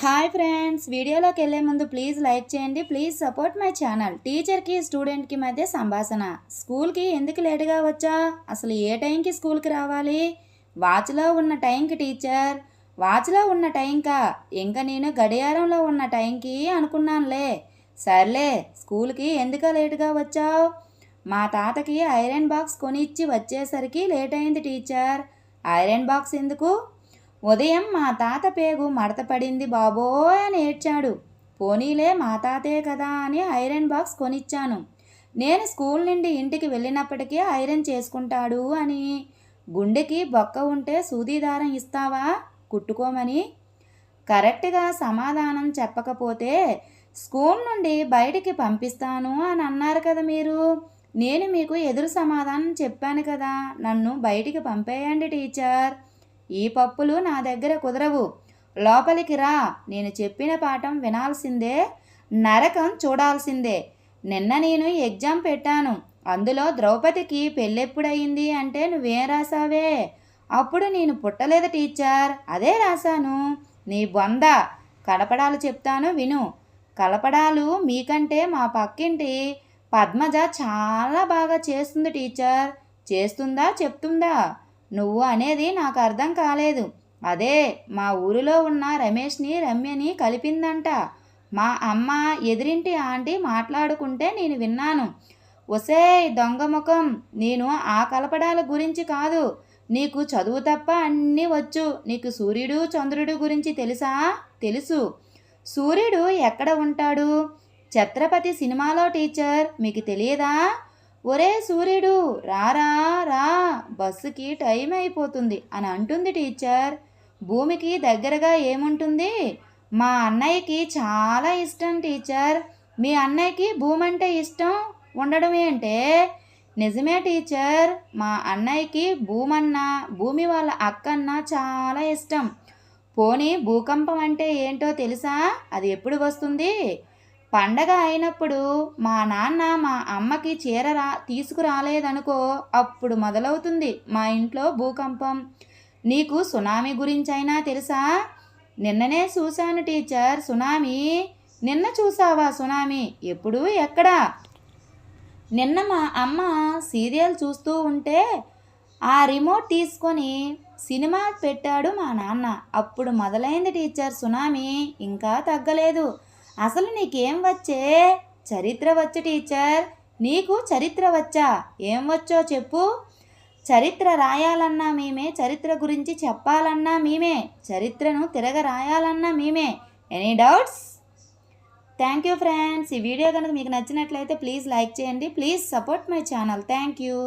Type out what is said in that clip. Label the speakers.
Speaker 1: Hi friends, వీడియోలోకి వెళ్ళే ముందు ప్లీజ్ లైక్ చేయండి. Please support my channel. టీచర్కి స్టూడెంట్కి మధ్య సంభాషణ. స్కూల్కి ఎందుకు లేటుగా వచ్చా? అసలు ఏ టైంకి స్కూల్కి రావాలి? వాచ్లో ఉన్న టైంకి టీచర్. వాచ్లో ఉన్న టైంకా? ఇంకా నేను గడియారంలో ఉన్న టైంకి అనుకున్నానులే. సర్లే, స్కూల్కి ఎందుకు లేటుగా వచ్చావు? మా తాతకి ఐరన్ బాక్స్ కొనిచ్చి వచ్చేసరికి లేట్ అయింది టీచర్. ఐరన్ బాక్స్ ఎందుకు? ఉదయం మా తాత పేగు మడత పడింది బాబోయ్ అని ఏడ్చాడు. పోనీలే, మా తాతే కదా అని ఐరన్ బాక్స్ కొనిచ్చాను. నేను స్కూల్ నుండి ఇంటికి వెళ్ళినప్పటికీ ఐరన్ చేసుకుంటాడు అని. గుండెకి బొక్క ఉంటే సూది దారం ఇస్తావా కుట్టుకోమని? కరెక్ట్గా సమాధానం చెప్పకపోతే స్కూల్ నుండి బయటికి పంపిస్తాను అని అన్నారు కదా మీరు. నేను మీకు ఎదురు సమాధానం చెప్పాను కదా, నన్ను బయటికి పంపేయండి టీచర్. ఈ పప్పులు నా దగ్గర కుదరవు. లోపలికి రా. నేను చెప్పిన పాఠం వినాల్సిందే, నరకం చూడాల్సిందే. నిన్న నేను ఎగ్జామ్ పెట్టాను. అందులో ద్రౌపదికి పెళ్ళెప్పుడయింది అంటే నువ్వేం రాసావే? అప్పుడు నేను పుట్టలేదు టీచర్, అదే రాశాను. నీ బొంద. కలపడాలు చెప్తాను విను. కలపడాలు మీకంటే మా పక్కింటి పద్మజ చాలా బాగా చేస్తుంది టీచర్. చేస్తుందా చెప్తుందా? నువ్వు అనేది నాకు అర్థం కాలేదు. అదే మా ఊరిలో ఉన్న రమేష్ని రమ్యని కలిపిందంట. మా అమ్మ ఎదిరింటి ఆంటీ మాట్లాడుకుంటే నేను విన్నాను. ఒసేయ్ దొంగ ముఖం, నేను ఆ కలపడాల గురించి కాదు. నీకు చదువు తప్ప అన్నీ వచ్చు. నీకు సూర్యుడు చంద్రుడు గురించి తెలుసా? తెలుసు. సూర్యుడు ఎక్కడ ఉంటాడు? ఛత్రపతి సినిమాలో టీచర్. మీకు తెలియదా? ఒరే సూర్యుడు రారా రా, బస్సుకి టైం అయిపోతుంది అని అంటుంది టీచర్. భూమికి దగ్గరగా ఏముంటుంది? మా అన్నయ్యకి చాలా ఇష్టం టీచర్. మీ అన్నయ్యకి భూమి అంటే ఇష్టం ఉండడం ఏంటే? నిజమే టీచర్, మా అన్నయ్యకి భూమన్నా భూమి వాళ్ళ అక్కన్నా చాలా ఇష్టం. పోనీ భూకంపం అంటే ఏంటో తెలుసా? అది ఎప్పుడు వస్తుంది? పండగ అయినప్పుడు మా నాన్న మా అమ్మకి చీర తీసుకురాలేదనుకో, అప్పుడు మొదలవుతుంది మా ఇంట్లో భూకంపం. నీకు సునామీ గురించైనా తెలుసా? నిన్ననే చూశాను టీచర్ సునామీ. నిన్న చూసావా సునామీ? ఎప్పుడు ఎక్కడా? నిన్న మా అమ్మ సీరియల్ చూస్తూ ఉంటే ఆ రిమోట్ తీసుకొని సినిమా పెట్టాడు మా నాన్న. అప్పుడు మొదలైంది టీచర్ సునామీ. ఇంకా తగ్గలేదు. అసలు నీకేం వచ్చే? చరిత్ర వచ్చు టీచర్. నీకు చరిత్ర వచ్చా? ఏం వచ్చో చెప్పు. చరిత్ర రాయాలన్నా మేమే, చరిత్ర గురించి చెప్పాలన్నా మేమే, చరిత్రను తిరగ రాయాలన్నా మేమే. Any doubts? Thank you friends. ఈ వీడియో కనుక మీకు నచ్చినట్లయితే ప్లీజ్ లైక్ చేయండి. Please support my channel. Thank you.